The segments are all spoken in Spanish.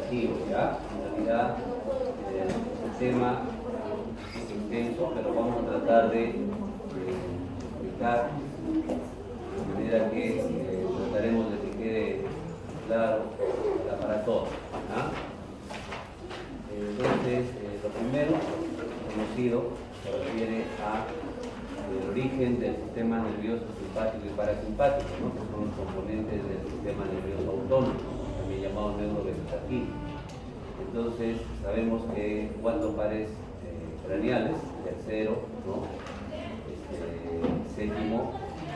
objetivo, ¿ya? En realidad, el tema es intenso, pero vamos a tratar de explicar de manera que trataremos de que quede claro para todos, ¿ya? Entonces, lo primero conocido se refiere a el origen del sistema nervioso simpático y parasimpático, ¿no? Que son los componentes del sistema nervioso autónomo, también llamado neurovegetativo. Entonces, sabemos que 4 pares craneales, tercero, ¿no? Séptimo,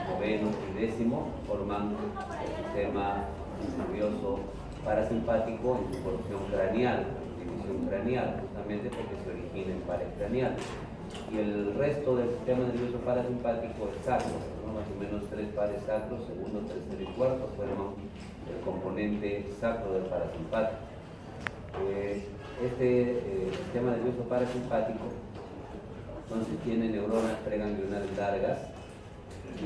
noveno y décimo, forman el sistema nervioso parasimpático en su porción craneal, división craneal, justamente porque se origina en pares craneales. Y el resto del sistema nervioso parasimpático es sacro, ¿no? Más o menos 3 pares sacros, segundo, tercero y cuarto, forman el componente sacro del parasimpático. Sistema nervioso parasimpático entonces tiene neuronas preganglionales largas y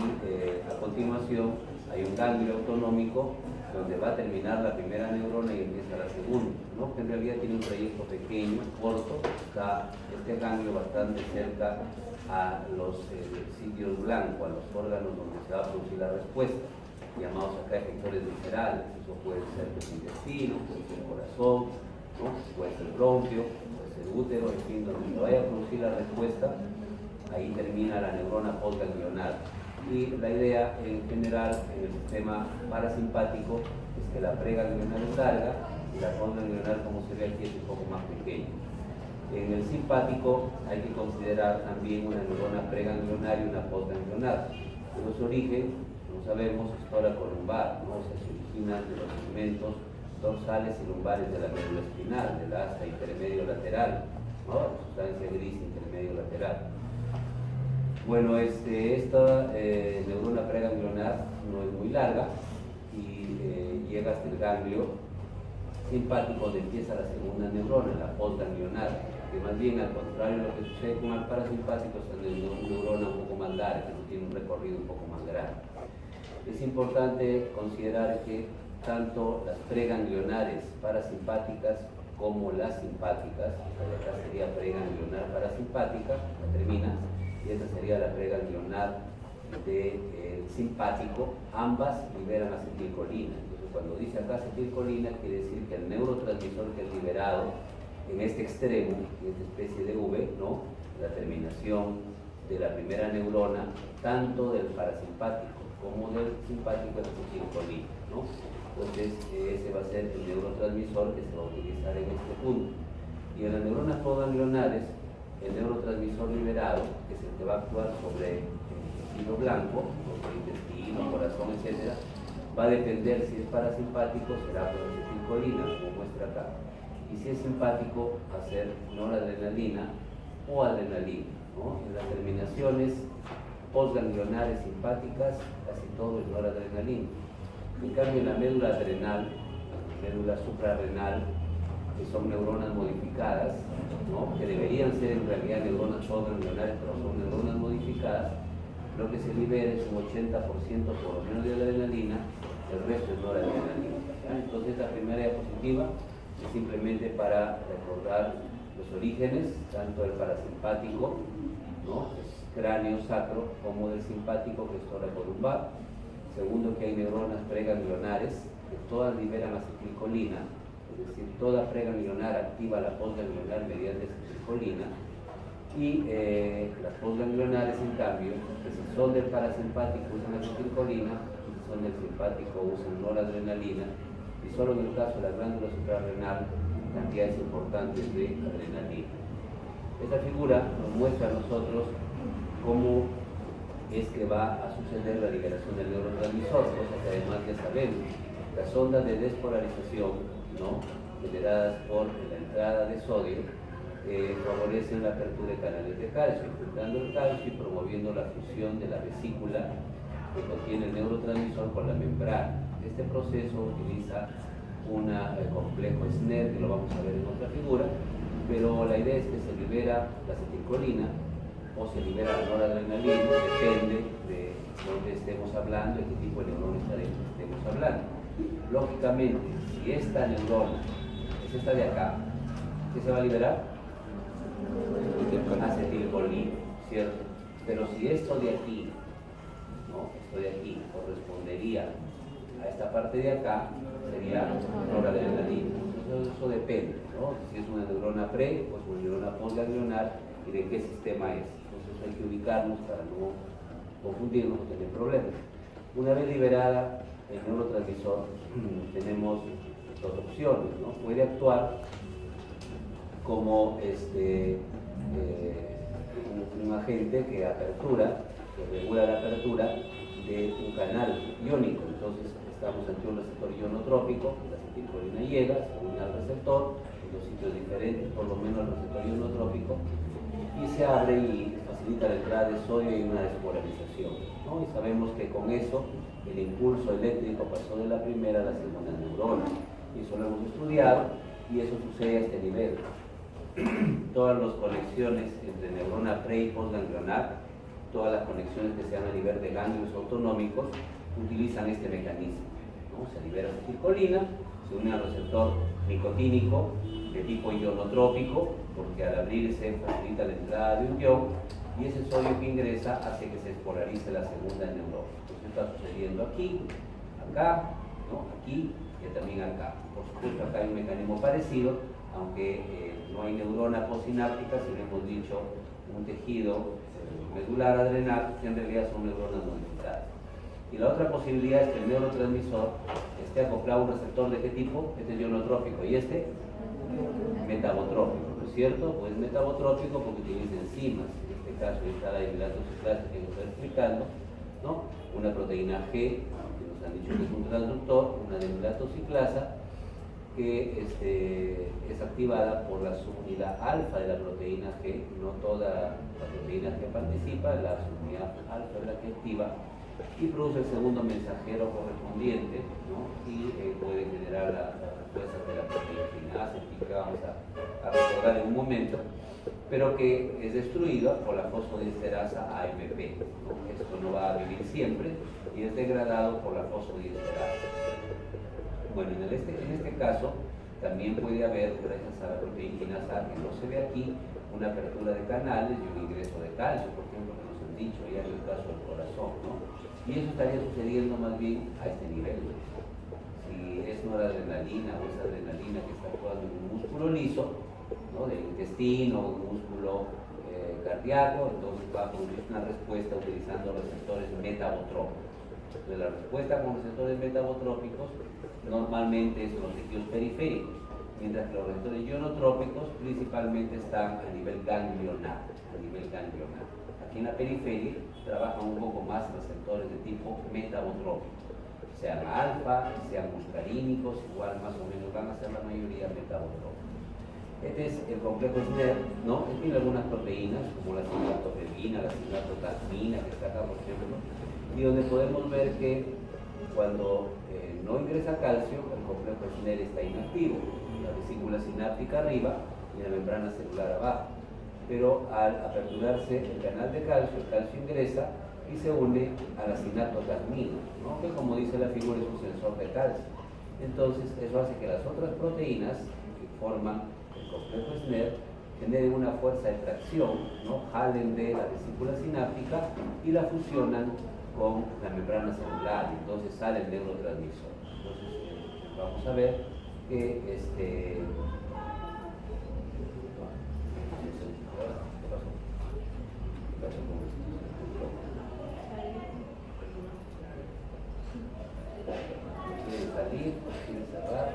a continuación hay un ganglio autonómico donde va a terminar la primera neurona y empieza la segunda, ¿no? Que en realidad tiene un trayecto pequeño, corto, está este ganglio bastante cerca a los sitios blancos, a los órganos donde se va a producir la respuesta, llamados acá efectores viscerales. Eso puede ser el intestino, puede ser el corazón, ¿no? Puede ser el bronquio, puede ser el útero, en fin, donde se vaya a producir la respuesta, ahí termina la neurona postganglionar. Y la idea en general en el sistema parasimpático es que la preganglionar es larga y la postganglionar, como se ve aquí, es un poco más pequeña. En el simpático hay que considerar también una neurona preganglionar y una postganglionar. Pero su origen, como sabemos, es toracolumbar, ¿no? O sea, se origina de los segmentos dorsales y lumbares de la médula espinal, del asta intermedio lateral, ¿no? La sustancia gris intermedio lateral. Bueno, esta neurona preganglionar no es muy larga y llega hasta el ganglio simpático donde empieza la segunda neurona, la postganglionar, que más bien al contrario de lo que sucede con el parasimpático es una neurona un poco más larga, que tiene un recorrido un poco más grande. Es importante considerar que tanto las preganglionares parasimpáticas como las simpáticas, acá sería preganglionar parasimpática, la termina, y esta sería la preganglionar simpático, ambas liberan acetilcolina. Entonces, cuando dice acá acetilcolina, quiere decir que el neurotransmisor que es liberado en este extremo, en esta especie de V, ¿no? La terminación de la primera neurona, tanto del parasimpático como del simpático, es acetilcolina, ¿no? Entonces, ese va a ser el neurotransmisor que se va a utilizar en este punto. Y en las neuronas postganglionares, el neurotransmisor liberado, que es el que va a actuar sobre el intestino blanco, sobre el intestino, corazón, etc., va a depender si es parasimpático, será por acetilcolina, como muestra acá, y si es simpático, va a ser noradrenalina o adrenalina, ¿no? En las terminaciones postganglionares simpáticas, casi todo es noradrenalina. En cambio, en la médula adrenal, médula suprarrenal, que son neuronas modificadas, ¿no? Que deberían ser en realidad neuronas postganglionares, pero son neuronas modificadas, lo que se libera es un 80% por lo menos de adrenalina, el resto es noradrenalina, ¿ya? Entonces, la primera diapositiva es simplemente para recordar los orígenes, tanto del parasimpático, ¿no? Es cráneo sacro, como del simpático, que es toracolumbar. Segundo, que hay neuronas preganglionares, que todas liberan acetilcolina, es decir, toda preganglionar activa la postganglionar mediante acetilcolina, y las postganglionares, en cambio, que si son del parasimpático usan acetilcolina, y si son del simpático usan noradrenalina, y solo en el caso de la glándula suprarrenal, cantidades importantes de adrenalina. Esta figura nos muestra a nosotros cómo es que va a suceder la liberación del neurotransmisor, cosa que además ya sabemos. Las ondas de despolarización, ¿no?, generadas por la entrada de sodio favorecen la apertura de canales de calcio, filtrando el calcio y promoviendo la fusión de la vesícula que contiene el neurotransmisor con la membrana. Este proceso utiliza un complejo SNER, que lo vamos a ver en otra figura, pero la idea es que se libera la acetilcolina o se libera la noradrenalina, depende de dónde estemos hablando, de qué tipo de neurona estemos hablando. Lógicamente, si esta neurona es esta de acá. ¿Qué se va a liberar? Acetilcolina, ¿cierto? Pero si esto de aquí, ¿no? Esto de aquí correspondería a esta parte de acá, sería noradrenalina. Eso depende, ¿no? Si es una neurona pre, pues una neurona postganglionar y de qué sistema es. Entonces hay que ubicarnos para no confundirnos o tener problemas. Una vez liberada el neurotransmisor, tenemos dos opciones, ¿no? Puede actuar como un agente que apertura, que regula la apertura de un canal iónico. Entonces estamos ante un receptor ionotrópico, la acetilcolina llega, se une al receptor en dos sitios diferentes, por lo menos el receptor ionotrópico, y se abre y facilita la entrada de sodio y una despolarización, ¿no? Y sabemos que con eso el impulso eléctrico pasó de la primera a la segunda neurona, y eso lo hemos estudiado, y eso sucede a este nivel. Todas las conexiones entre neurona pre y postganglionar, todas las conexiones que se dan a nivel de ganglios autonómicos, utilizan este mecanismo, ¿no? Se libera acetilcolina, se une al receptor nicotínico de tipo ionotrópico, porque al abrirse facilita la entrada de un ion, y ese sodio que ingresa hace que se despolarice la segunda neurona. Entonces está sucediendo aquí, acá, ¿no? Aquí y también acá. Por supuesto acá hay un mecanismo parecido, aunque no hay neurona postsináptica, si hemos dicho un tejido medular adrenal, que en realidad son neuronas modificadas. Y la otra posibilidad es que el neurotransmisor esté acoplado a un receptor de qué tipo, este es ionotrópico y este metabotrópico, ¿no es cierto? Pues metabotrópico porque utiliza enzimas, en este caso está la dilatociclasa que nos está explicando, ¿no? Una proteína G, que nos han dicho que es un transductor, una dilatociclasa, que es activada por la subunidad alfa de la proteína G, no toda la proteína que participa, la subunidad alfa es la que activa y produce el segundo mensajero correspondiente, ¿no? Y puede generar la respuesta de la proteína que vamos a recordar en un momento, pero que es destruida por la fosfodiesterasa AMP, ¿no? Esto no va a vivir siempre y es degradado por la fosfodiesterasa. Bueno, en este caso también puede haber, gracias a la proteína A, que no se ve aquí, una apertura de canales y un ingreso de calcio, por ejemplo, que nos han dicho ya en el caso del corazón, ¿no? Y eso estaría sucediendo más bien a este nivel. Si es noradrenalina o es adrenalina que está actuando en un músculo liso, ¿no? Del intestino, un músculo cardíaco, entonces va a producir una respuesta utilizando receptores metabotrópicos. Entonces, la respuesta con receptores metabotrópicos normalmente es los tejidos periféricos, mientras que los receptores ionotrópicos principalmente están a nivel ganglionar, Aquí en la periferia trabajan un poco más receptores de tipo metabotrópico, sean alfa, sean muscarínicos, igual más o menos van a ser la mayoría metabotrópicos. Este es el complejo SNER, ¿no? Tiene algunas proteínas como la sinatofebina, la sinatotasmina que está acá, por ejemplo, y donde podemos ver que cuando no ingresa calcio, el complejo SNER está inactivo, la vesícula sináptica arriba y la membrana celular abajo. Pero al aperturarse el canal de calcio, el calcio ingresa y se une a la sinatotasmina, ¿no? Que como dice la figura es un sensor de calcio. Entonces eso hace que las otras proteínas que forman el complejo SNER generen una fuerza de tracción, ¿no? Jalen de la vesícula sináptica y la fusionan con la membrana celular, y entonces sale el neurotransmisor. Entonces vamos a ver que quiere salir, quiere cerrar,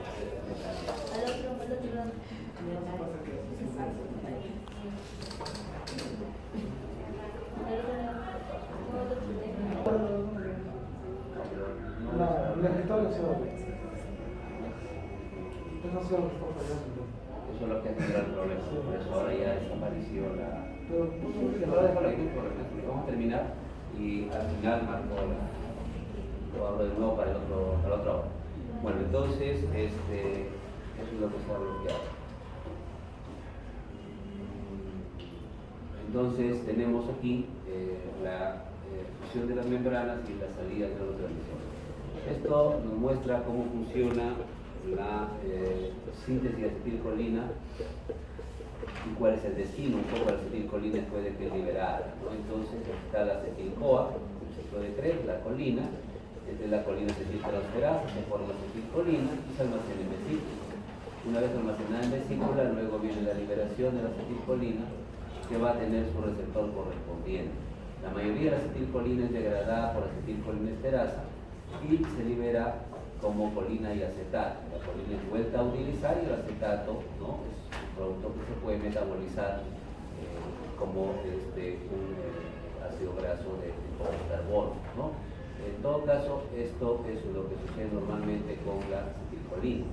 eso es lo que ha generado el problema, por eso ahora ya desapareció la... Vamos a terminar y al final marco lo abro de nuevo para la otra hora. Bueno, entonces eso es lo que está bloqueado. Entonces tenemos aquí la fusión de las membranas y la salida de los neurotransmisores. Esto nos muestra cómo funciona la síntesis de acetilcolina y cuál es el destino un poco de la acetilcolina después de que es liberada, ¿no? Entonces está la acetil-CoA, se puede creer, la colina, desde la colina acetiltransferasa se forma acetilcolina y se almacena en vesícula. Una vez almacenada en vesícula, luego viene la liberación de la acetilcolina, que va a tener su receptor correspondiente. La mayoría de la acetilcolina es degradada por acetilcolinesterasa y se libera como colina y acetato. La colina es vuelta a utilizar y el acetato, ¿no?, es un producto que se puede metabolizar como un ácido graso de tipo carbono, ¿no? En todo caso, esto es lo que sucede normalmente con la acetilcolina.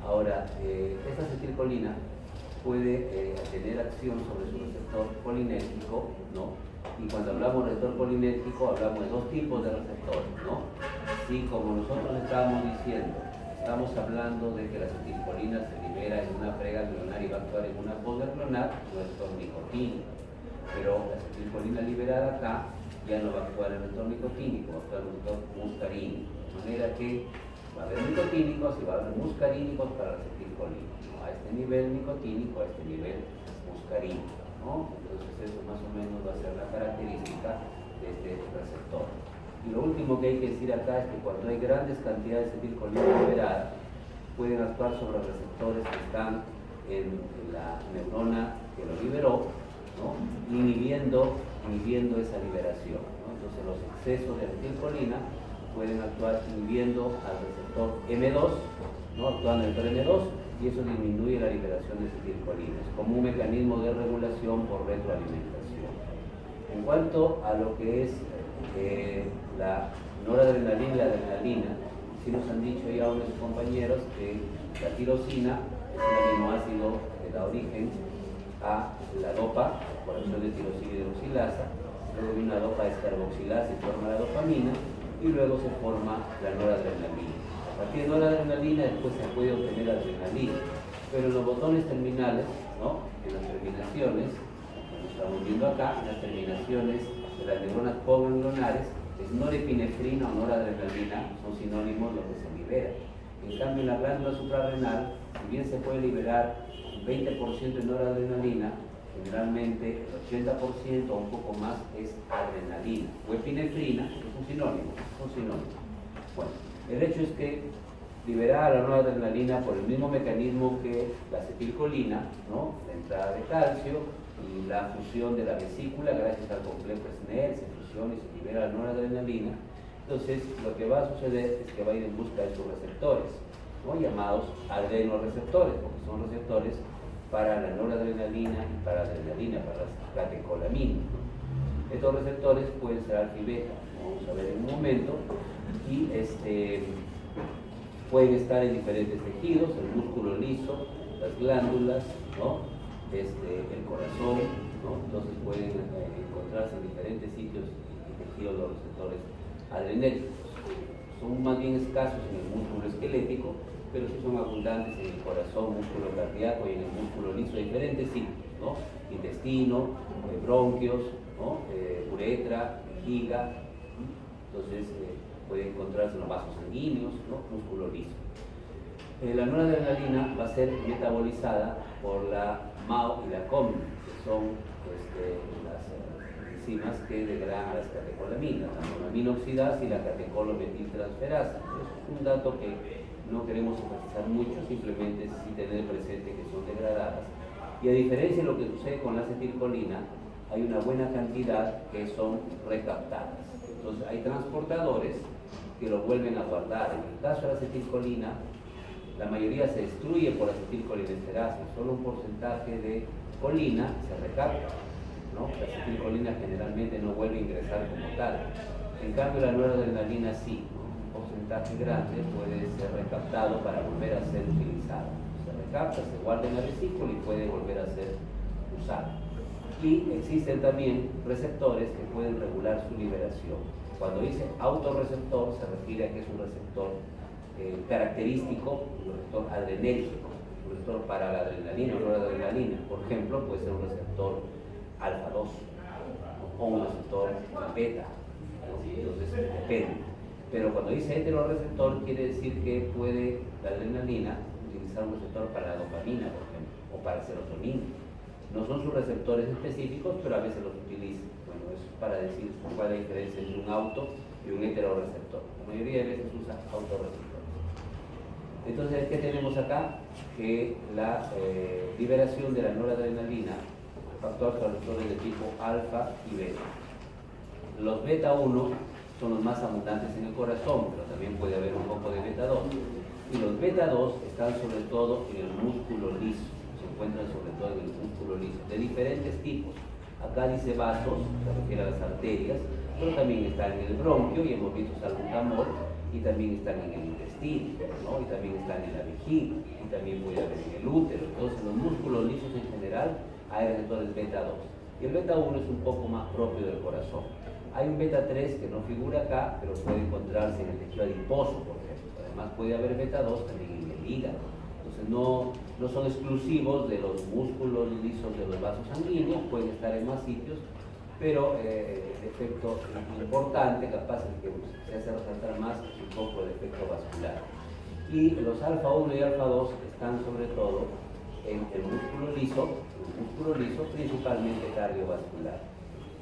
Ahora, esta acetilcolina puede tener acción sobre su receptor colinérgico, ¿no? Y cuando hablamos de receptor colinérgico, hablamos de dos tipos de receptores, ¿no? Sí, como nosotros estábamos diciendo, estamos hablando de que la acetilcolina se libera en una preganglionar y va a actuar en una posganglionar, un receptor nicotínico. Pero la acetilcolina liberada acá ya no va a actuar en el receptor nicotínico, va a actuar en el receptor muscarínico. De manera que va a haber nicotínicos y va a haber muscarínicos para la acetilcolina, ¿no? A este nivel nicotínico, a este nivel muscarínico, ¿no? Entonces eso más o menos va a ser la característica de este receptor. Y lo último que hay que decir acá es que cuando hay grandes cantidades de acetilcolina liberada, pueden actuar sobre receptores que están en la neurona que lo liberó, ¿no?, inhibiendo esa liberación, ¿no? Entonces los excesos de acetilcolina pueden actuar inhibiendo al receptor M2, ¿no?, actuando en el M2, y eso disminuye la liberación de acetilcolina. Es como un mecanismo de regulación por retroalimentación. En cuanto a lo que es la noradrenalina y la adrenalina, sí nos han dicho ya unos compañeros que la tirosina es un aminoácido que da origen a la dopa por acción de tirosina y hidroxilasa, luego viene una dopa descarboxilasa y forma la dopamina, y luego se forma la noradrenalina. A partir de noradrenalina después se puede obtener adrenalina, pero en los botones terminales, ¿no?, en las terminaciones, como estamos viendo acá, en las terminaciones de las neuronas postganglionares, es norepinefrina o noradrenalina, son sinónimos lo que se libera. En cambio, en la glándula suprarrenal, si bien se puede liberar 20% de noradrenalina, generalmente el 80% o un poco más es adrenalina o epinefrina, que es un sinónimo, Bueno, el hecho es que liberar la noradrenalina por el mismo mecanismo que la acetilcolina, ¿no?, la entrada de calcio y la fusión de la vesícula gracias al complejo SNEL, se fusiona y se libera la noradrenalina. Entonces, lo que va a suceder es que va a ir en busca de sus receptores, ¿no?, llamados adrenoreceptores, porque son receptores para la noradrenalina y para la adrenalina, para las catecolaminas, ¿no? Estos receptores pueden ser alfa y beta, vamos a ver en un momento, y pueden estar en diferentes tejidos, el músculo liso, las glándulas, ¿no?, el corazón, ¿no? Entonces pueden encontrarse en diferentes sitios y tejidos los receptores adrenérgicos. Son más bien escasos en el músculo esquelético, pero sí son abundantes en el corazón, músculo cardíaco y en el músculo liso de diferentes sitios, ¿no?, intestino, bronquios, ¿no?, uretra, vejiga. Entonces puede encontrarse en los vasos sanguíneos, ¿no?, músculo liso. La noradrenalina va a ser metabolizada por la MAO y la COM, que son las enzimas que degradan a las catecolaminas, la monoamina oxidasa y la catecolometiltransferasa. Es un dato que no queremos enfatizar mucho, simplemente sí tener presente que son degradadas. Y a diferencia de lo que sucede con la acetilcolina, hay una buena cantidad que son recaptadas. Entonces hay transportadores que lo vuelven a guardar. En el caso de la acetilcolina, la mayoría se destruye por acetilcolinesterasa, solo un porcentaje de colina se recapta, ¿no? La acetilcolina generalmente no vuelve a ingresar como tal. En cambio, la noradrenalina sí, ¿no? Un porcentaje grande puede ser recaptado para volver a ser utilizado. Se recapta, se guarda en la vesícula y puede volver a ser usado. Y existen también receptores que pueden regular su liberación. Cuando dice autorreceptor, se refiere a que es un receptor característico, un receptor adrenérgico, un receptor para la adrenalina o noradrenalina. Por ejemplo, puede ser un receptor alfa 2 o un receptor beta, ¿no? Entonces depende. Pero cuando dice heteroreceptor, quiere decir que puede la adrenalina utilizar un receptor para la dopamina, por ejemplo, o para serotonina. No son sus receptores específicos, pero a veces los utiliza. Bueno, eso es para decir cuál es la diferencia entre un auto y un heteroreceptor. La mayoría de veces usa autorreceptores. Entonces, ¿qué tenemos acá? Que la liberación de la noradrenalina actúa sobre receptores de tipo alfa y beta. Los beta 1 son los más abundantes en el corazón, pero también puede haber un poco de beta 2. Y los beta 2 están sobre todo en el músculo liso, se encuentran sobre todo en el músculo liso, de diferentes tipos. Acá dice vasos, se refiere a las arterias, pero también están en el bronquio y hemos visto salbutamol, y también están en el intestino, ¿no? Y también están en la vejiga, y también puede haber en el útero. Entonces, en los músculos lisos en general hay receptores beta 2. Y el beta 1 es un poco más propio del corazón. Hay un beta 3 que no figura acá, pero puede encontrarse en el tejido adiposo, por ejemplo. Además, puede haber beta 2 también en el hígado. Entonces, no son exclusivos de los músculos lisos de los vasos sanguíneos, pueden estar en más sitios, pero el efecto importante, capaz el que se hace resaltar más, es un poco el efecto vascular. Y los alfa 1 y alfa 2 están sobre todo en el músculo liso, principalmente cardiovascular.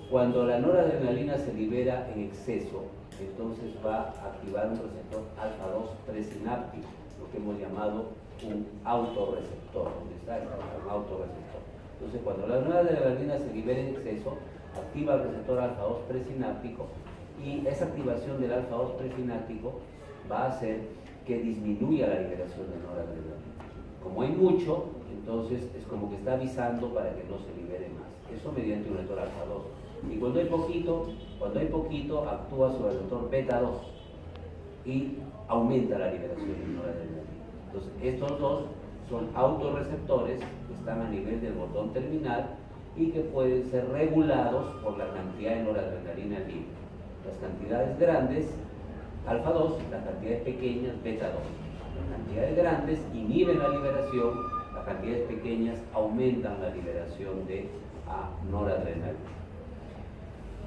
Cuando la noradrenalina se libera en exceso, entonces va a activar un receptor alfa 2 presináptico, lo que hemos llamado un autorreceptor. ¿Dónde está? Un autorreceptor. Entonces, cuando la noradrenalina se libera en exceso, activa el receptor alfa 2 presináptico, y esa activación del alfa 2 presináptico va a hacer que disminuya la liberación de noradrenalina. Como hay mucho, entonces es como que está avisando para que no se libere más. Eso mediante un receptor alfa 2. Y cuando hay poquito, actúa sobre el receptor beta 2 y aumenta la liberación de noradrenalina. Entonces, estos dos son autorreceptores que están a nivel del botón terminal y que pueden ser regulados por la cantidad de noradrenalina libre. Las cantidades grandes, alfa 2, las cantidades pequeñas, beta 2. Las cantidades grandes inhiben la liberación, las cantidades pequeñas aumentan la liberación de noradrenalina.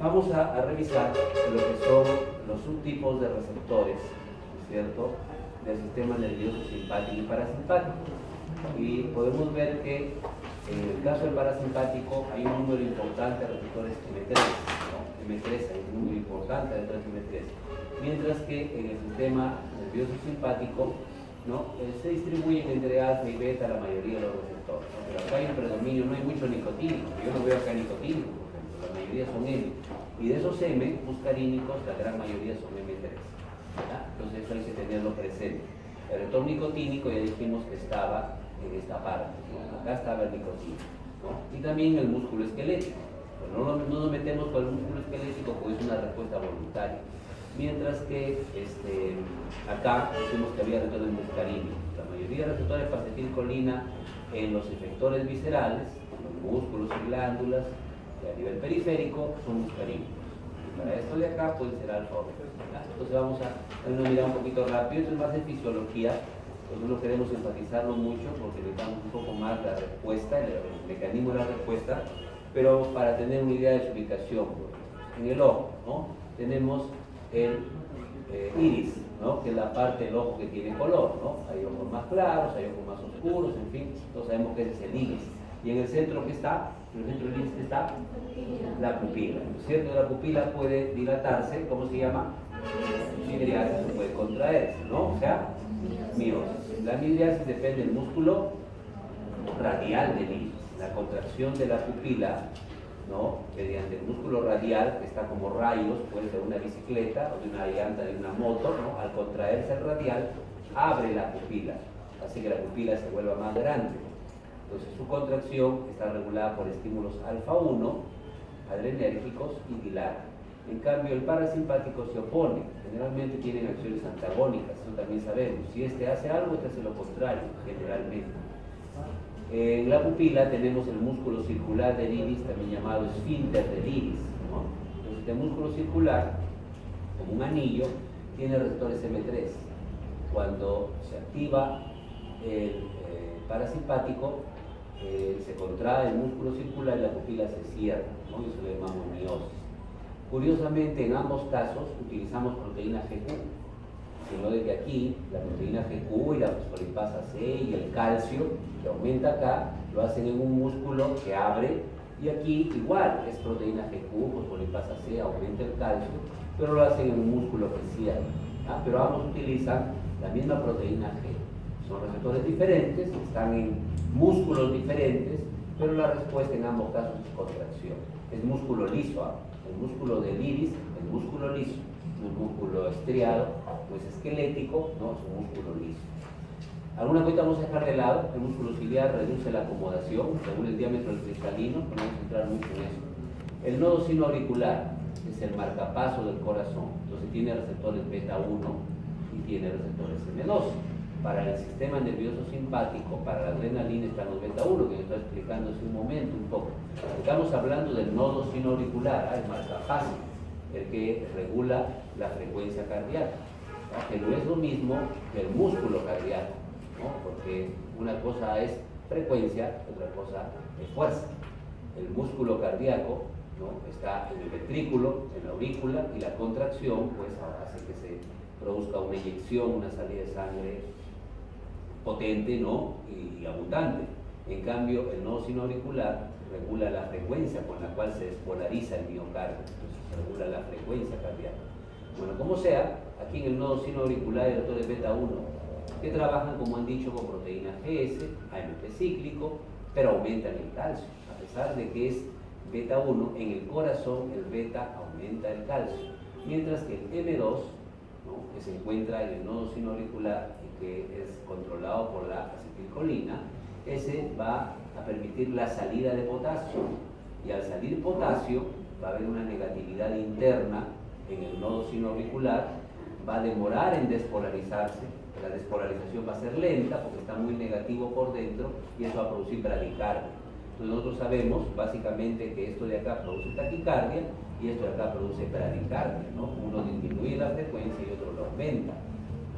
Vamos a revisar lo que son los subtipos de receptores, ¿cierto?, del sistema nervioso simpático y parasimpático. Y podemos ver que en el caso del parasimpático hay un número importante de receptores M3, ¿no? M3, hay un número importante de receptores M3. Mientras que en el sistema nervioso simpático, ¿no?, se distribuyen entre alfa y beta la mayoría de los receptores, ¿no? Pero acá hay un predominio, no hay mucho nicotínico. Yo no veo acá nicotínico, por ejemplo, la mayoría son M. Y de esos M muscarínicos, la gran mayoría son M3. ¿Ya? Entonces eso hay que tenerlo presente. El receptor nicotínico ya dijimos que estaba en esta parte, ¿no? Acá estaba el nicotínico, ¿no? Y también el músculo esquelético. Pero no nos metemos con el músculo esquelético porque es una respuesta voluntaria. Mientras que acá decimos que había receptores muscarínicos. La mayoría de receptores de acetilcolina en los efectores viscerales, los músculos y glándulas, y a nivel periférico, son muscarínicos. Para esto de acá puede ser alfa o beta. Entonces vamos a dar una mirada un poquito rápido. Esto es más de fisiología, pues no queremos enfatizarlo mucho porque necesitamos un poco más la respuesta, el mecanismo de la respuesta, pero para tener una idea de su ubicación. En el ojo, ¿no?, tenemos el iris, ¿no?, que es la parte del ojo que tiene color, ¿no? Hay ojos más claros, hay ojos más oscuros, en fin, todos sabemos que ese es el iris. Y en el centro, ¿qué está? En el centro del iris está la pupila. El centro de la pupila puede dilatarse, ¿cómo se llama? Midriasis, o puede contraerse, ¿no? O sea, miosis. La midriasis depende del músculo radial del iris. La contracción de la pupila, ¿no?, mediante el músculo radial, que está como rayos, puede ser una bicicleta o de una llanta de una moto, ¿no? Al contraerse el radial, abre la pupila, así que la pupila se vuelva más grande. Entonces su contracción está regulada por estímulos alfa 1, adrenérgicos y dilata. En cambio, el parasimpático se opone, generalmente tienen acciones antagónicas, eso también sabemos. Si este hace algo, este hace lo contrario, generalmente. En la pupila tenemos el músculo circular del iris, también llamado esfínter del iris, ¿no? Entonces, este músculo circular, como un anillo, tiene receptores M3. Cuando se activa el parasimpático, se contrae el músculo circular y la pupila se cierra, ¿no? Y eso le llamamos miosis. Curiosamente, en ambos casos utilizamos proteína GQ, sino de que aquí la proteína GQ y la fosfolipasa C y el calcio que aumenta acá lo hacen en un músculo que abre, y aquí igual es proteína GQ, fosfolipasa C, aumenta el calcio, pero lo hacen en un músculo que cierra. Pero ambos utilizan la misma proteína G. Son receptores diferentes, están en músculos diferentes, pero la respuesta en ambos casos es contracción. Es músculo liso, el músculo del iris es músculo liso, no es músculo estriado, no es esquelético, no, es un músculo liso. Alguna cosa vamos a dejar de lado, el músculo ciliar reduce la acomodación según el diámetro del cristalino, no vamos a entrar mucho en eso. El nodo sinoauricular es el marcapaso del corazón, entonces tiene receptores beta 1 y tiene receptores M2. Para el sistema nervioso simpático, para la adrenalina están los beta 1, que yo estaba explicando hace un momento un poco. Estamos hablando del nodo sinoauricular, el marcapaso, el que regula la frecuencia cardíaca, que no es lo mismo que el músculo cardíaco, ¿no? Porque una cosa es frecuencia, otra cosa es fuerza. El músculo cardíaco, ¿no?, está en el ventrículo, en la aurícula, y la contracción pues hace que se produzca una eyección, una salida de sangre potente, ¿no?, y abundante. En cambio, el nodo sinoauricular regula la frecuencia con la cual se despolariza el miocardio, entonces regula la frecuencia cardíaca. Bueno, como sea, aquí en el nodo sinoauricular hay receptores beta 1 que trabajan, como han dicho, con proteína GS, AMP cíclico, pero aumentan el calcio. A pesar de que es beta 1, en el corazón el beta aumenta el calcio, mientras que el M2, ¿no?, que se encuentra en el nodo sinoauricular y que es controlado por la acetilcolina, ese va a permitir la salida de potasio, y al salir potasio va a haber una negatividad interna en el nodo sinoauricular, va a demorar en despolarizarse, la despolarización va a ser lenta porque está muy negativo por dentro, y eso va a producir bradicardia. Entonces nosotros sabemos básicamente que esto de acá produce taquicardia y esto de acá produce bradicardia, ¿no? Uno disminuye la frecuencia y otro lo aumenta.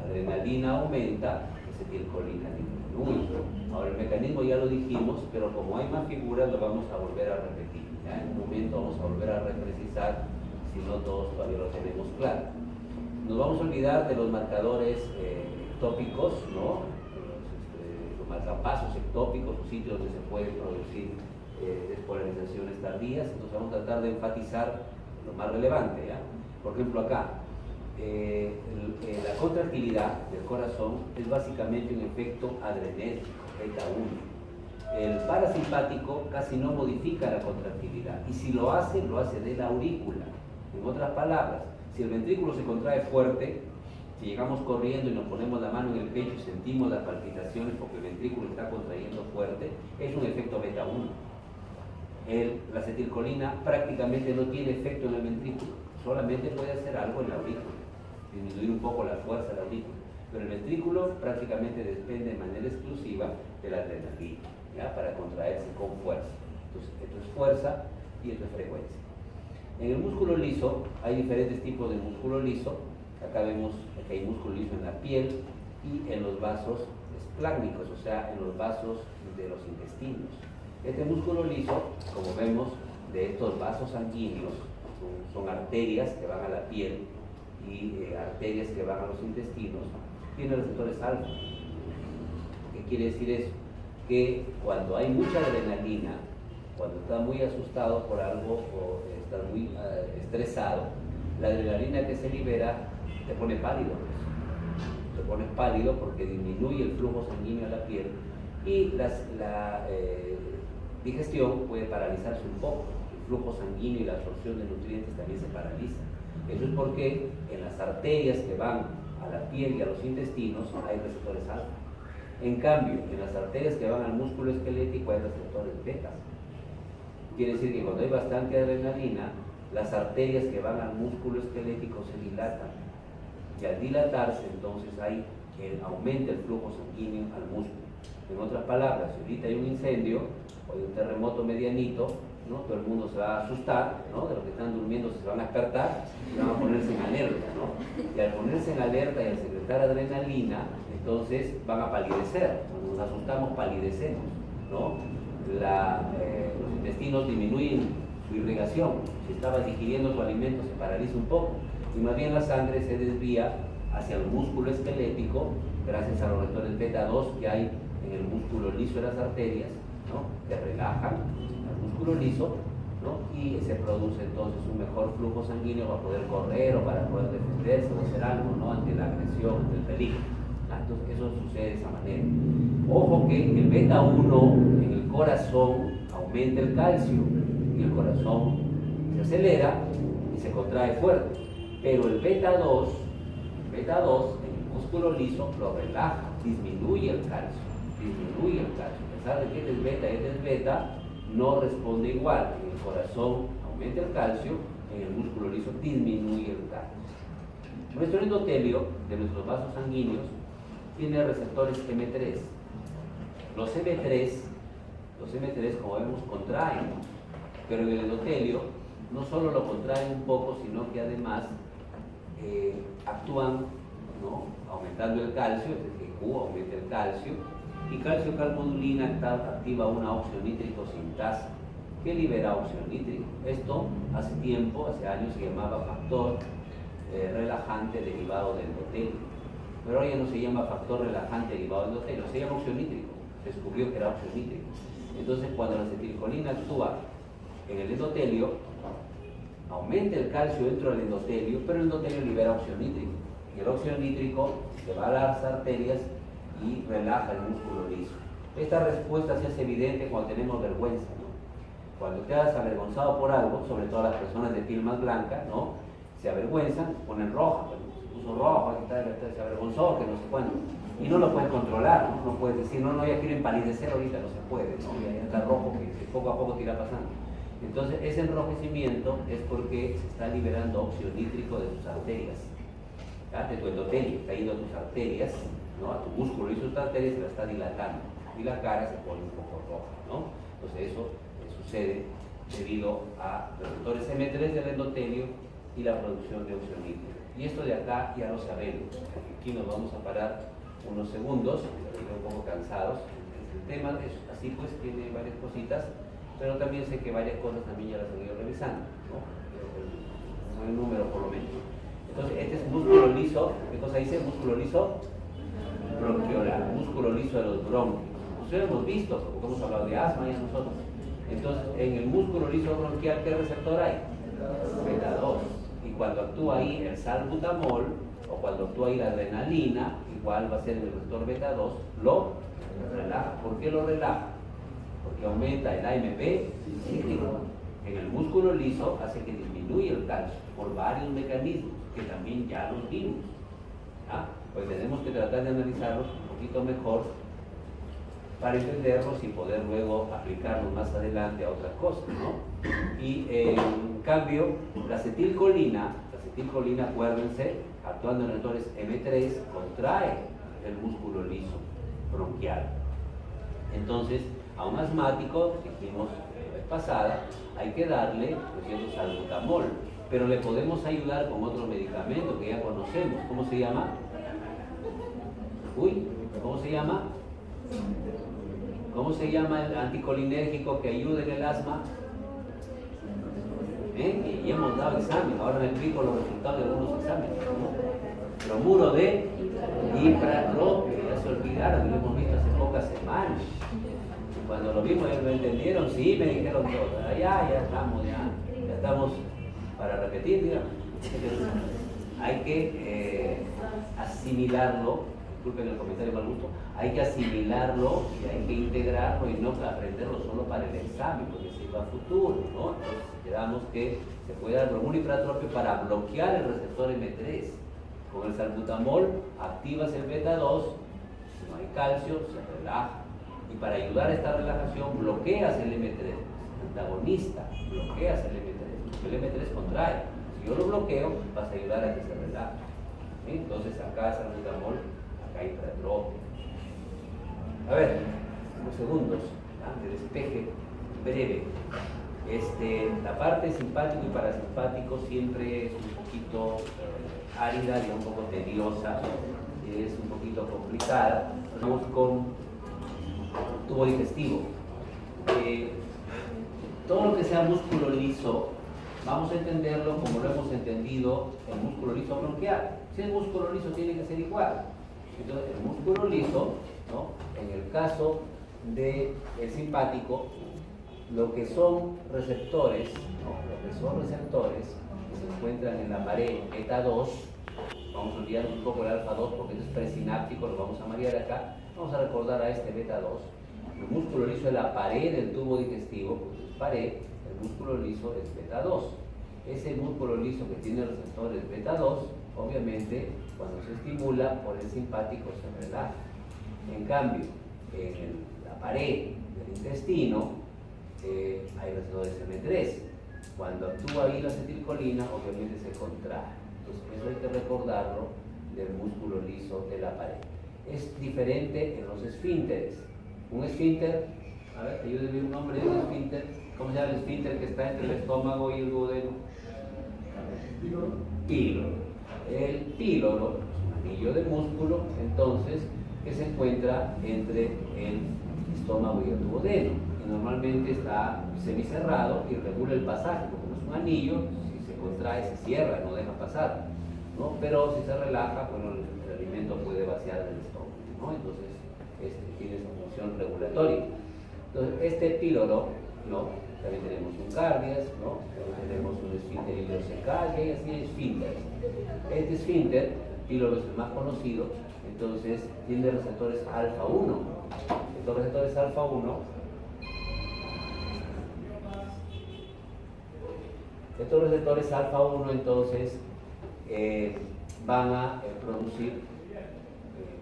Adrenalina aumenta, acetilcolina disminuye. Ahora el mecanismo ya lo dijimos, pero como hay más figuras lo vamos a volver a repetir, ¿ya? En un momento vamos a volver a reprecisar, si no todos todavía lo tenemos claro. Nos vamos a olvidar de los marcadores ectópicos, ¿no?, los marcapasos ectópicos, los sitios donde se pueden producir despolarizaciones tardías. Entonces vamos a tratar de enfatizar lo más relevante, ¿ya? Por ejemplo, acá la contractilidad del corazón es básicamente un efecto adrenérgico, beta 1. El parasimpático casi no modifica la contractilidad, y si lo hace de la aurícula. En otras palabras, si el ventrículo se contrae fuerte, si llegamos corriendo y nos ponemos la mano en el pecho y sentimos las palpitaciones porque el ventrículo está contrayendo fuerte, es un efecto beta 1. La acetilcolina prácticamente no tiene efecto en el ventrículo, solamente puede hacer algo en la aurícula, disminuir un poco la fuerza de la aurícula, pero el ventrículo prácticamente depende de manera exclusiva de la adrenalina, ¿ya?, para contraerse con fuerza. Entonces, esto es fuerza y esto es frecuencia. En el músculo liso hay diferentes tipos de músculo liso. Acá vemos que hay músculo liso en la piel y en los vasos esplácnicos, o sea, en los vasos de los intestinos. Este músculo liso, como vemos, de estos vasos sanguíneos, son arterias que van a la piel y arterias que van a los intestinos, tiene receptores alfa. ¿Qué quiere decir eso? Que cuando hay mucha adrenalina, cuando estás muy asustado por algo o estás muy estresado, la adrenalina que se libera te pone pálido. Te pones pálido porque disminuye el flujo sanguíneo a la piel, y la digestión puede paralizarse un poco. El flujo sanguíneo y la absorción de nutrientes también se paraliza. Eso es porque en las arterias que van a la piel y a los intestinos hay receptores alfa. En cambio, en las arterias que van al músculo esquelético hay receptores beta. Quiere decir que cuando hay bastante adrenalina, las arterias que van al músculo esquelético se dilatan, y al dilatarse entonces hay que aumenta el flujo sanguíneo al músculo. En otras palabras, si ahorita hay un incendio o hay un terremoto medianito, ¿no?, todo el mundo se va a asustar, ¿no?, de los que están durmiendo se van a despertar y van a ponerse en alerta, ¿no? Y al ponerse en alerta y al secretar adrenalina, entonces van a palidecer. Cuando nos asustamos palidecemos, ¿no? Los intestinos disminuyen su irrigación. Si estaba digiriendo su alimento, se paraliza un poco. Y más bien la sangre se desvía hacia el músculo esquelético, gracias a los receptores beta 2 que hay en el músculo liso de las arterias, ¿no? Que relajan al músculo liso, ¿no? Y se produce entonces un mejor flujo sanguíneo para poder correr o para poder defenderse o hacer algo, ¿no? Ante la agresión, ante el peligro. Entonces eso sucede de esa manera. Ojo que el beta 1 en el corazón aumenta el calcio y el corazón se acelera y se contrae fuerte. Pero el beta 2 en el músculo liso lo relaja, disminuye el calcio. A pesar de que este es beta y este es beta, no responde igual. En el corazón aumenta el calcio, en el músculo liso disminuye el calcio. Nuestro endotelio de nuestros vasos sanguíneos tiene receptores M3. Los M3, como vemos, contraen, pero en el endotelio no solo lo contraen un poco, sino que además actúan, ¿no? Aumentando el calcio, es decir, Q aumenta el calcio, y calcio-calmodulina activa una óxido nítrico sintasa que libera óxido nítrico. Esto hace tiempo, hace años, se llamaba factor relajante derivado del endotelio, pero hoy ya no se llama factor relajante derivado del endotelio, se llama óxido nítrico. Se descubrió que era óxido nítrico. Entonces, cuando la acetilcolina actúa en el endotelio, aumenta el calcio dentro del endotelio, pero el endotelio libera óxido nítrico. Y el óxido nítrico se va a las arterias y relaja el músculo liso. Esta respuesta se hace evidente cuando tenemos vergüenza, ¿no? Cuando te has avergonzado por algo, sobre todo las personas de piel más blanca, ¿no? Se avergüenzan, se ponen roja, se puso roja, se avergonzó, que no sé cuándo. Y no lo puedes controlar, ¿no? No puedes decir, no, ya quiero empalidecer ahorita, no se puede, ¿no? Ya está rojo, que poco a poco te irá pasando. Entonces, ese enrojecimiento es porque se está liberando óxido nítrico de tus arterias, ¿ya? De tu endotelio, está yendo a tus arterias, ¿no? A tu músculo y sus arterias se la está dilatando. Y la cara se pone un poco roja, ¿no? Entonces, eso sucede debido a receptores M3 del endotelio y la producción de óxido nítrico. Y esto de acá ya lo sabemos. Aquí nos vamos a parar unos segundos, un poco cansados. El tema es así, pues tiene varias cositas, pero también sé que varias cosas también ya las he ido revisando, ¿no? El número por lo menos. Entonces, este es músculo liso. ¿Qué cosa dice? Músculo liso bronquiolar, músculo liso de los bronquios. Nosotros hemos visto, porque hemos hablado de asma ya nosotros. Entonces, en el músculo liso bronquial, ¿qué receptor hay? Beta 2. Y cuando actúa ahí el salbutamol, o cuando actúa ahí la adrenalina, igual va a ser el receptor beta 2, lo relaja. ¿Por qué lo relaja? Porque aumenta el AMP cíclico. En el músculo liso hace que disminuya el calcio por varios mecanismos que también ya los vimos. ¿Ah? Pues tenemos que tratar de analizarlos un poquito mejor para entenderlos y poder luego aplicarlos más adelante a otras cosas, ¿no? Y en cambio, la acetilcolina, acuérdense, actuando en receptores M3, contrae el músculo liso bronquial. Entonces, a un asmático, dijimos la vez pasada, hay que darle, por cierto, salbutamol, pero le podemos ayudar con otro medicamento que ya conocemos. ¿Cómo se llama? ¿Cómo se llama? ¿Cómo se llama el anticolinérgico que ayuda en el asma? Y hemos dado examen, ahora me explico los resultados de algunos exámenes, ¿no? Bromuro de ipratropio, ya se olvidaron, lo hemos visto hace pocas semanas. Y cuando lo vimos, ya lo entendieron, sí, me dijeron todo, ya estamos para repetir, digamos. Hay que asimilarlo, disculpen el comentario mal gusto, hay que asimilarlo y hay que integrarlo y no aprenderlo solo para el examen, porque se va a futuro, ¿no? Entonces, quedamos que se puede dar bromuro ipratropio para bloquear el receptor M3. Con el salbutamol activas el beta 2, si no hay calcio, se relaja. Y para ayudar a esta relajación, bloqueas el M3, antagonista, bloqueas el M3, porque el M3 contrae. Si yo lo bloqueo, vas a ayudar a que se relaje. ¿Sí? Entonces, acá salbutamol, acá ipratropio. A ver, unos segundos de despeje breve. La parte simpático y parasimpático siempre es un poquito árida y un poco tediosa, es un poquito complicada. Vamos con tubo digestivo. todo lo que sea músculo liso, vamos a entenderlo como lo hemos entendido el músculo liso bronquial. Si es músculo liso, tiene que ser igual. Entonces, el músculo liso, ¿no? En el caso del simpático, lo que son receptores, ¿no? Lo que son receptores que se encuentran en la pared beta 2, vamos a olvidar un poco el alfa 2 porque esto es presináptico, lo vamos a marear acá, vamos a recordar a este beta 2. El músculo liso es la pared del tubo digestivo, pues es pared, el músculo liso es beta 2. Ese músculo liso que tiene receptores beta 2, obviamente, cuando se estimula por el simpático se relaja. En cambio, en la pared del intestino hay receptores M3. Cuando actúa ahí la acetilcolina, obviamente se contrae. Entonces, eso hay que recordarlo del músculo liso de la pared. Es diferente en los esfínteres. Un esfínter, a ver, ayúdenme un nombre de un esfínter. ¿Cómo se llama el esfínter que está entre el estómago y el duodeno? Píloro. El píloro es un anillo de músculo, entonces, que se encuentra entre el estómago y el duodeno. Y normalmente está semicerrado y regula el pasaje, porque no es un anillo, si se contrae se cierra, no deja pasar, ¿no? Pero si se relaja, bueno, el alimento puede vaciar del estómago, ¿no? Entonces, tiene esa función regulatoria. Entonces, este píloro, ¿no? También tenemos un cardias, ¿no? También tenemos un esfínter ileocecal y así hay esfínteres. Este esfínter, el píloro es el más conocido, entonces tiene receptores alfa 1. Estos receptores alfa 1, entonces van a producir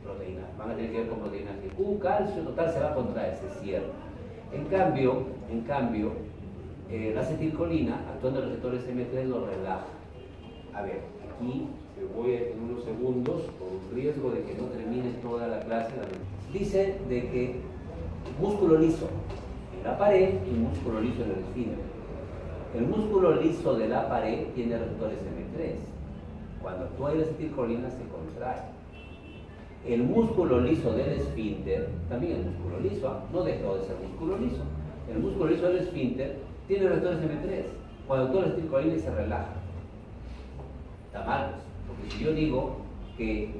proteínas, van a tener que ver con proteínas de Q, calcio, total se va a contraer, se cierra. En cambio, la acetilcolina, actuando en receptores M3, lo relaja. A ver, aquí voy en unos segundos, con riesgo de que no termine toda la clase. Dice de que músculo liso en la pared y músculo liso en el esfínter. El músculo liso de la pared tiene receptores M3. Cuando actúa la acetilcolina se contrae. El músculo liso del esfínter, también el músculo liso, no dejó de ser músculo liso. El músculo liso del esfínter tiene receptores M3. Cuando actúa la acetilcolina se relaja. Está mal, pues, porque si yo digo que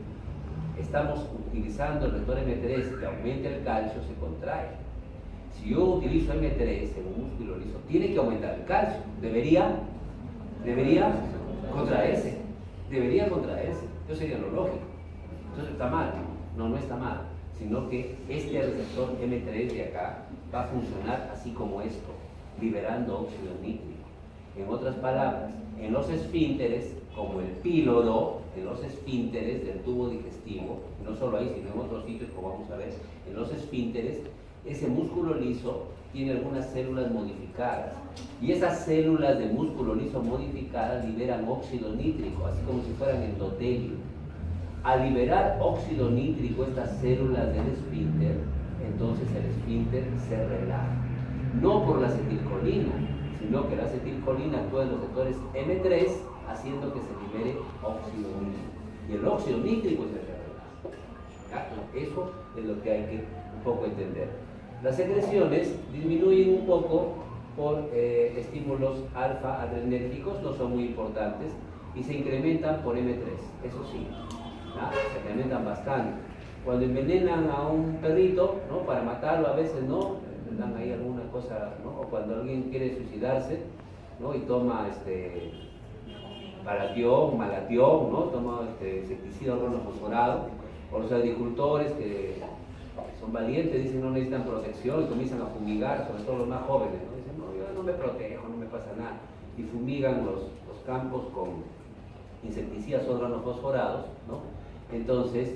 estamos utilizando el receptor M3 que aumenta el calcio, se contrae. Si yo utilizo M3 en un músculo liso, tiene que aumentar el calcio. Debería contraerse. Debería contraerse. Eso sería lo lógico. Entonces está mal. No está mal. Sino que este receptor M3 de acá va a funcionar así como esto, liberando óxido nítrico. En otras palabras, en los esfínteres, como el píloro, en los esfínteres del tubo digestivo, no solo ahí, sino en otros sitios, como vamos a ver, en los esfínteres, ese músculo liso tiene algunas células modificadas. Y esas células de músculo liso modificadas liberan óxido nítrico, así como si fueran endotelio. Al liberar óxido nítrico estas células del esfínter, entonces el esfínter se relaja. No por la acetilcolina, sino que la acetilcolina actúa en los receptores M3, haciendo que se libere óxido nítrico. Y el óxido nítrico es el que relaja. Eso es lo que hay que un poco entender. Las secreciones disminuyen un poco por estímulos alfa adrenérgicos, no son muy importantes, y se incrementan por M3, eso sí, ¿no? Se incrementan bastante. Cuando envenenan a un perrito, ¿no? Para matarlo, a veces no, le dan ahí alguna cosa, ¿no? O cuando alguien quiere suicidarse, ¿no? Y toma paratión, malatión, ¿no? Toma insecticida organofosforado, o los agricultores que son valientes, dicen no necesitan protección y comienzan a fumigar, sobre todo los más jóvenes, ¿no? Dicen, no, yo no me protejo, no me pasa nada, y fumigan los campos con insecticidas organofosforados, ¿no? Entonces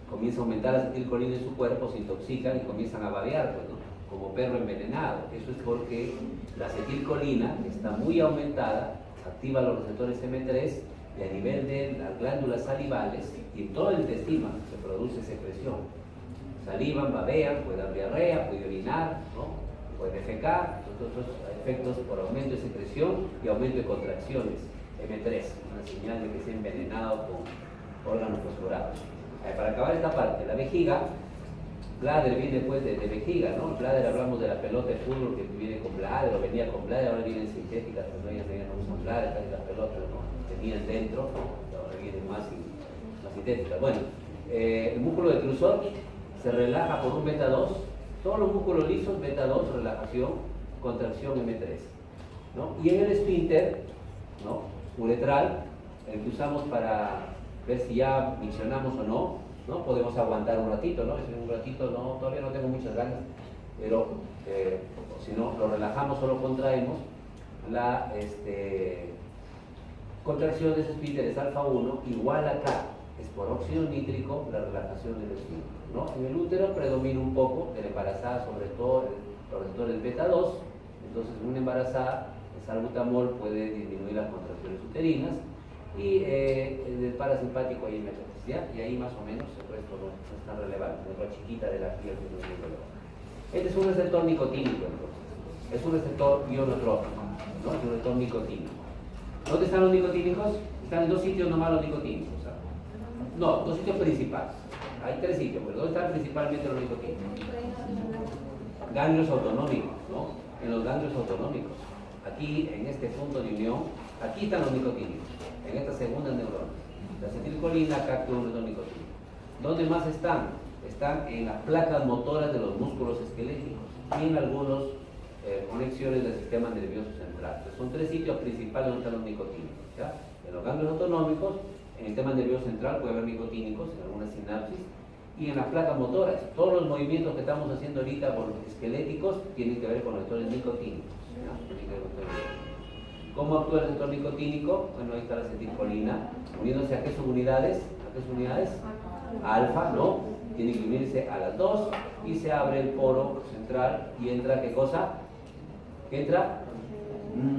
comienza a aumentar la acetilcolina en su cuerpo, se intoxican y comienzan a babear, pues, ¿no? Como perro envenenado. Eso es porque la acetilcolina está muy aumentada, activa los receptores M3 y a nivel de las glándulas salivales y en todo el intestino se produce secreción. Salivan, babean, puede dar diarrea, puede orinar, ¿no? Puede defecar, otros efectos por aumento de secreción y aumento de contracciones. M3, una señal de que se ha envenenado con órganos fosforados. Para acabar esta parte, la vejiga Bladder viene pues de vejiga, ¿no? Bladder hablamos de la pelota de fútbol que viene con bladder o venía con bladder, ahora vienen sintéticas, pero ellas no usan bladder, casi las pelotas, ¿no? Tenían dentro, ahora vienen más sintéticas. Bueno, el músculo de cruzor se relaja por un beta 2, todos los músculos lisos, beta 2, relajación, contracción M3, ¿no? Y en el esfínter, ¿no? Uretral, el que usamos para ver si ya miccionamos o no, ¿no? Podemos aguantar un ratito, ¿no? Si un ratito no, todavía no tengo muchas ganas, pero si no, lo relajamos, solo contraemos. La contracción de ese esfínter es alfa 1, igual acá, es por óxido nítrico la relajación del esfínter, ¿no? En el útero predomina un poco de la embarazada, sobre todo los receptores beta 2, entonces una embarazada, el salbutamol puede disminuir las contracciones uterinas, y el parasimpático ahí me ¿ya? Y ahí más o menos el resto no es tan relevante, es la chiquita de la piel que no es muy relevante. Este es un receptor nicotínico, entonces, es un receptor ionotrópico, ¿no? Es un receptor nicotínico. ¿Dónde están los nicotínicos? Están en dos sitios nomás los nicotínicos, ¿sabes? No, dos sitios principales, hay tres sitios, pero ¿dónde están principalmente los nicotínicos? Ganglios autonómicos, ¿no? En los ganglios autonómicos, aquí en este punto de unión, aquí están los nicotínicos, en esta segunda neurona. La acetilcolina captura un receptor nicotínico. ¿Dónde más están? Están en las placas motoras de los músculos esqueléticos y en algunas conexiones del sistema nervioso central. Entonces, son tres sitios principales donde están los nicotínicos, ¿ya? En los ganglios autonómicos, en el sistema nervioso central puede haber nicotínicos, en algunas sinapsis, y en las placas motoras. Todos los movimientos que estamos haciendo ahorita por los esqueléticos tienen que ver con receptores nicotínicos, ¿ya? ¿Cómo actúa el receptor nicotínico? Bueno, ahí está la acetilcolina, uniéndose a qué subunidades, alfa, ¿no? Tiene que unirse a las dos y se abre el poro central y entra, ¿qué cosa? ¿Qué entra?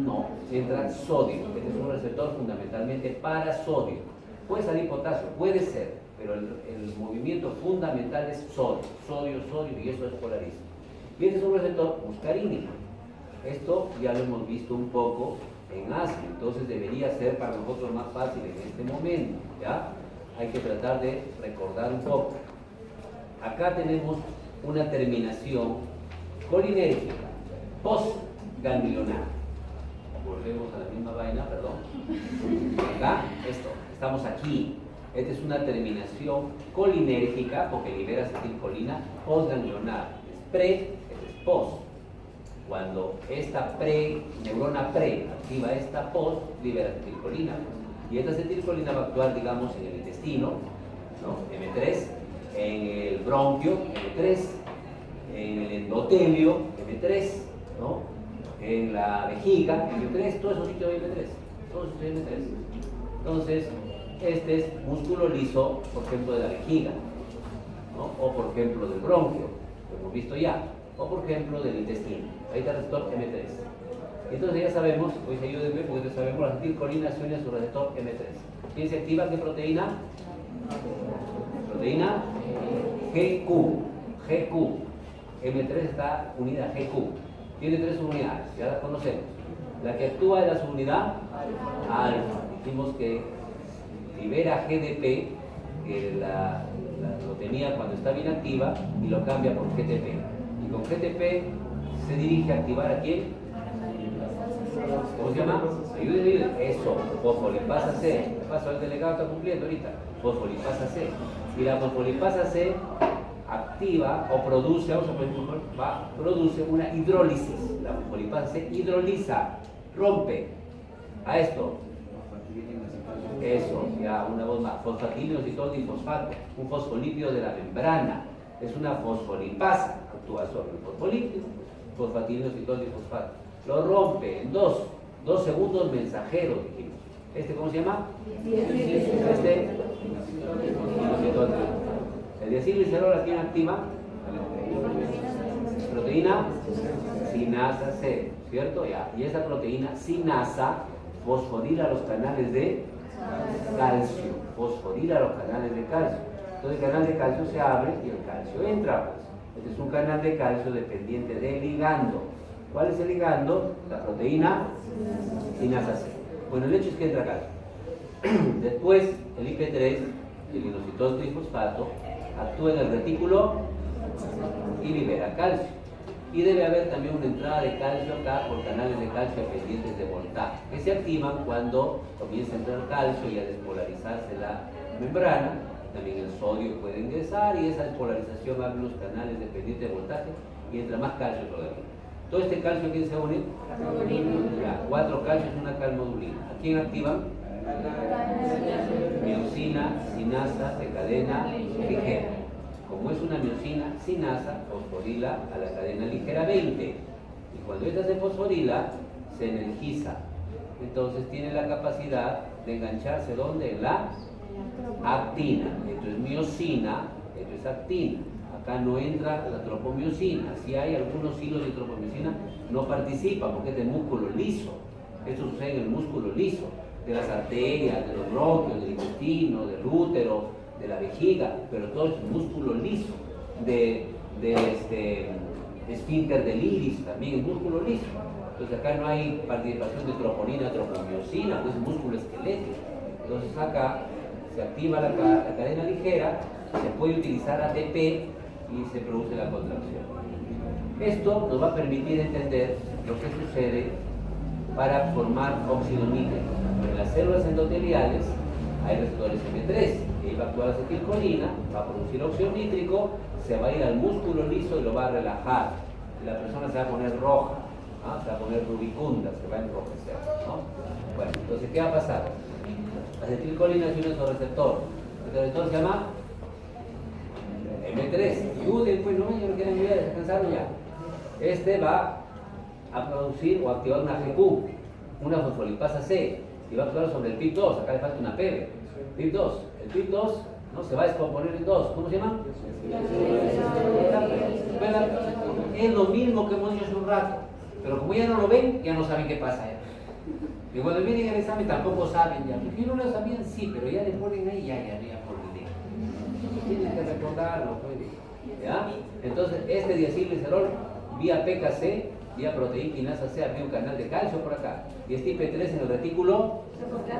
No, entra sodio. Este es un receptor fundamentalmente para sodio. Puede salir potasio, puede ser, pero el movimiento fundamental es sodio, y eso es polarismo. Y este es un receptor muscarínico. Esto ya lo hemos visto un poco en asma, entonces debería ser para nosotros más fácil en este momento, ¿ya? Hay que tratar de recordar un poco. Acá tenemos una terminación colinérgica, postganglionar. Volvemos a la misma vaina, perdón. Acá, estamos aquí. Esta es una terminación colinérgica porque libera acetilcolina postganglionar. Es pre, es post. Cuando esta neurona pre activa esta post, libera acetilcolina. Y esta acetilcolina va a actuar, digamos, en el intestino, ¿no? M3, en el bronquio, M3, en el endotelio, M3, ¿no? En la vejiga, M3, todos esos sitios M3, todos esos sitios M3. Entonces, este es músculo liso, por ejemplo, de la vejiga, ¿no? O por ejemplo del bronquio, lo hemos visto ya, o por ejemplo del intestino. Ahí está el receptor M3. Entonces ya sabemos, pues ayúdenme porque ya sabemos, la acetilcolina se une a su receptor M3. ¿Quién se activa? ¿Qué proteína? Proteína GQ. M3 está unida a GQ. Tiene tres unidades, ya las conocemos. La que actúa es la subunidad alfa. Dijimos que libera GDP, que lo tenía cuando está bien activa, y lo cambia por GTP. Y con GTP se dirige a activar a quién? ¿Cómo se llama? Ayúdenme. Eso, fosfolipasa C. ¿Qué pasó? El delegado está cumpliendo ahorita. Fosfolipasa C. Y la fosfolipasa C activa o produce, produce una hidrólisis. La fosfolipasa C hidroliza, rompe a esto. Eso, ya una voz más. Fosfatidilositol difosfato, un fosfolípido de la membrana. Es una fosfolipasa, actúa sobre el fosfolípido, fosfatidilositol difosfato. Lo rompe en dos segundos mensajeros, dijimos. ¿Cómo se llama? El diacilglicerol, ¿a quién activa? Proteína sinasa C, ¿cierto? Ya. Y esa proteína sinasa fosforila los canales de calcio. Fosforila los canales de calcio. Entonces el canal de calcio se abre y el calcio entra, pues. Este es un canal de calcio dependiente del ligando. ¿Cuál es el ligando? La proteína sinasa C. Bueno, el hecho es que entra calcio. Después, el IP3, el inositol trifosfato, actúa en el retículo y libera calcio. Y debe haber también una entrada de calcio acá por canales de calcio pendientes de voltaje, que se activan cuando comienza a entrar calcio y a despolarizarse la membrana. También el sodio puede ingresar y esa despolarización abre los canales dependientes de voltaje y entra más calcio todavía. Todo este calcio, ¿a quién se une? Ya, 4 calcios en una calmodulina. ¿A quién activan? Miosina, sinasa de cadena ligera. Como es una miosina sinasa, fosforila a la cadena ligera 20. Y cuando esta se fosforila, se energiza. Entonces tiene la capacidad de engancharse ¿dónde? En la actina. Esto es miosina, esto es actina. Acá no entra la tropomiosina. Si hay algunos hilos de tropomiosina, no participan porque es de músculo liso. Esto sucede en el músculo liso, de las arterias, de los bronquios, del intestino, del útero, de la vejiga, pero todo es músculo liso, de esfínter del iris, también es músculo liso. Entonces acá no hay participación de troponina, tropomiosina, pues es músculo esquelético. Entonces acá se activa la cadena ligera, se puede utilizar ATP y se produce la contracción. Esto nos va a permitir entender lo que sucede para formar óxido nítrico. En las células endoteliales hay receptores M3, y ahí va a actuar acetilcolina, va a producir óxido nítrico, se va a ir al músculo liso y lo va a relajar. Y la persona se va a poner roja, ¿no? Se va a poner rubicunda, se va a enrojecer, ¿no? Bueno, entonces, ¿qué va a pasar? La acetilcolina es un receptor. El receptor se llama M3. Y después no, yo no quiero enviar, descansarlo ya. Este va a producir o activar una GQ, una fosfolipasa C, y va a actuar sobre el PIP2. Acá le falta una PB. PIP2. El PIP2 ¿no? se va a descomponer en dos. ¿Cómo se llama? Es lo mismo que hemos dicho hace un rato, pero como ya no lo ven, ya no saben qué pasa. Y cuando vienen al examen tampoco saben ya. Porque no lo sabían, sí, pero ya le ponen ahí, ya por idea. Tienen que recordarlo, pues. ¿Ya? Entonces, este diacilglicerol vía PKC, vía proteína quinasa C, había un canal de calcio por acá. Y este IP3 en el retículo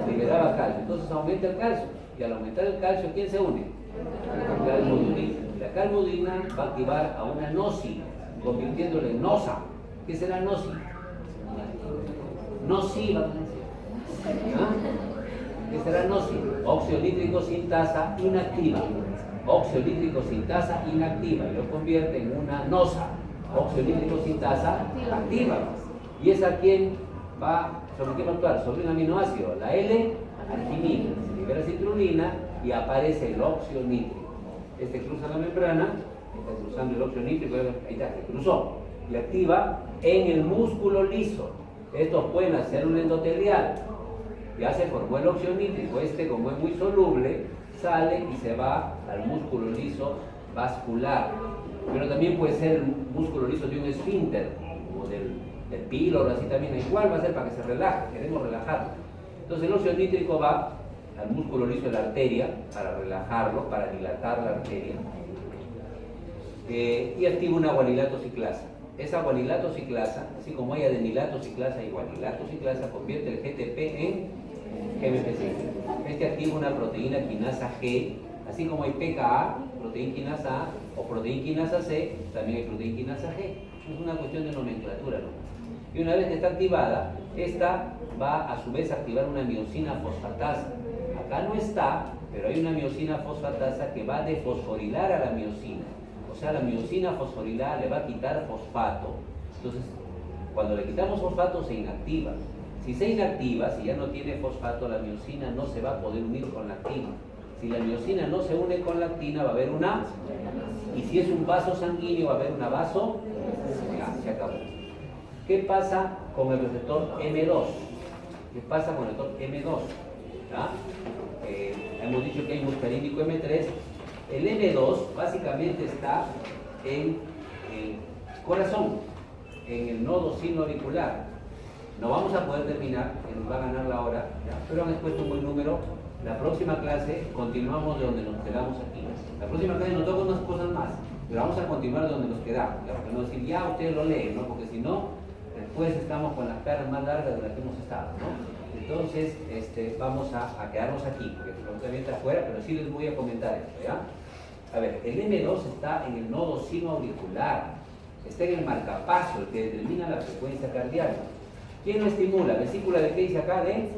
liberaba calcio. Entonces aumenta el calcio. Y al aumentar el calcio, ¿quién se une? La calmodulina. La calmodulina va a activar a una nosi, convirtiéndole en nosa. ¿Qué será nosi? Nosi, vamos a decir. ¿Ah? ¿Qué será nosi? Óxido nítrico sintasa inactiva. Óxido nítrico sintasa inactiva. Y lo convierte en una nosa. Óxido nítrico sintasa activa. ¿Y esa quién va? ¿Sobre qué va a actuar? Sobre un aminoácido, la L-arginina. Se libera citrulina y aparece el óxido nítrico. Este cruza la membrana, está cruzando el óxido nítrico, ahí está, se cruzó. Y activa en el músculo liso. Estos pueden hacer un endotelial. Ya se formó el óxido nítrico. Este, como es muy soluble, sale y se va al músculo liso vascular. Pero también puede ser el músculo liso de un esfínter, como del píloro, así también. Igual va a ser para que se relaje, queremos relajarlo. Entonces el óxido nítrico va al músculo liso de la arteria para relajarlo, para dilatar la arteria. Y activa una guanilato ciclasa. Esa guanilato ciclasa, así como hay adenilato ciclasa y guanilato ciclasa, convierte el GTP en GMP5. Este activa una proteína quinasa G, así como hay PKA, proteína quinasa A, o proteína quinasa C, también hay proteína quinasa G. Es una cuestión de nomenclatura, ¿no? Y una vez que está activada, esta va a su vez a activar una miosina fosfatasa. Acá no está, pero hay una miosina fosfatasa que va a defosforilar a la miosina. O sea, la miosina fosforilada le va a quitar fosfato. Entonces, cuando le quitamos fosfato, se inactiva. Si se inactiva, si ya no tiene fosfato, la miosina no se va a poder unir con la actina. Si la miosina no se une con la actina, va a haber una. Y si es un vaso sanguíneo, va a haber una vaso. Ya, se acabó. ¿Qué pasa con el receptor M2? ¿Qué pasa con el receptor M2? ¿Ya? Hemos dicho que hay muscarínico M3. El M2 básicamente está en el corazón, en el nodo sinoauricular. No vamos a poder terminar, que nos va a ganar la hora, ¿ya? Pero han expuesto un buen número. La próxima clase continuamos de donde nos quedamos aquí. La próxima clase nos toca unas cosas más, pero vamos a continuar de donde nos quedamos. ¿Ya? Porque no decir, ya ustedes lo leen, ¿no? Porque si no, después estamos con las perras más largas de las que hemos estado, ¿no? Entonces, vamos a quedarnos aquí, porque el está afuera, pero sí les voy a comentar esto, ¿ya? A ver, el M2 está en el nodo sinoauricular, está en el marcapaso, el que determina la frecuencia cardíaca. ¿Quién lo estimula? ¿Vesícula de qué dice acá? De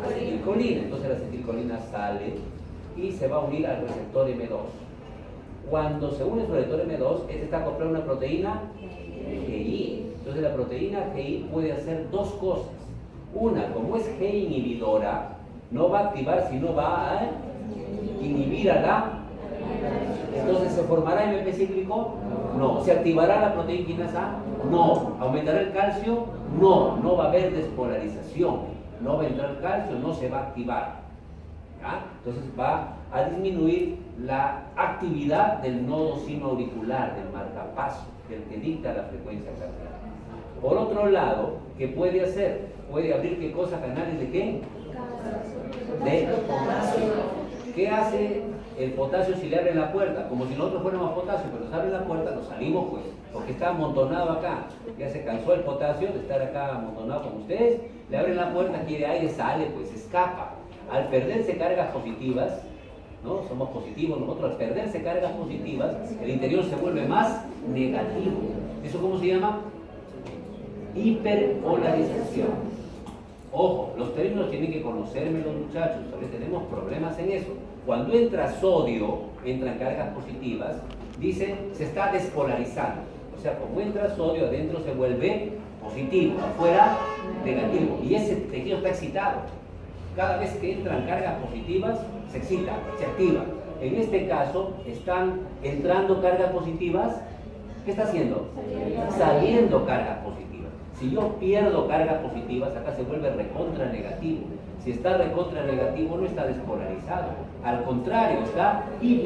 acetilcolina. Entonces la acetilcolina sale y se va a unir al receptor M2. Cuando se une al receptor M2, este está acoplado a una proteína GI. Entonces la proteína GI puede hacer dos cosas. Una, como es G inhibidora, no va a activar, sino va a inhibir a la... Entonces, ¿se formará MP cíclico? No. ¿Se activará la proteína quinasa? No. ¿Aumentará el calcio? No. No va a haber despolarización. No va a entrar calcio, no se va a activar. ¿Ya? Entonces va a disminuir la actividad del nodo sinoauricular, del marcapaso, del que dicta la frecuencia cardíaca. Por otro lado, ¿qué puede hacer? Puede abrir ¿qué cosa? ¿Canales de qué? De potasio. ¿Qué hace el potasio si le abre la puerta? Como si nosotros fuéramos potasio, pero nos abre la puerta, nos salimos pues, porque está amontonado acá. Ya se cansó el potasio de estar acá amontonado con ustedes, le abren la puerta, quiere aire, sale, pues escapa. Al perderse cargas positivas, ¿no? Somos positivos nosotros, al perderse cargas positivas, el interior se vuelve más negativo. ¿Eso cómo se llama? Hiperpolarización. Ojo, los términos tienen que conocerme los muchachos, porque tenemos problemas en eso. Cuando entra sodio, entran cargas positivas, dice, se está despolarizando. O sea, como entra sodio, adentro se vuelve positivo, afuera negativo. Y ese tejido está excitado. Cada vez que entran cargas positivas, se excita, se activa. En este caso, están entrando cargas positivas. ¿Qué está haciendo? Saliendo cargas positivas. Si yo pierdo cargas positivas, acá se vuelve recontra negativo. Si está recontra negativo, no está despolarizado. Al contrario, está hiper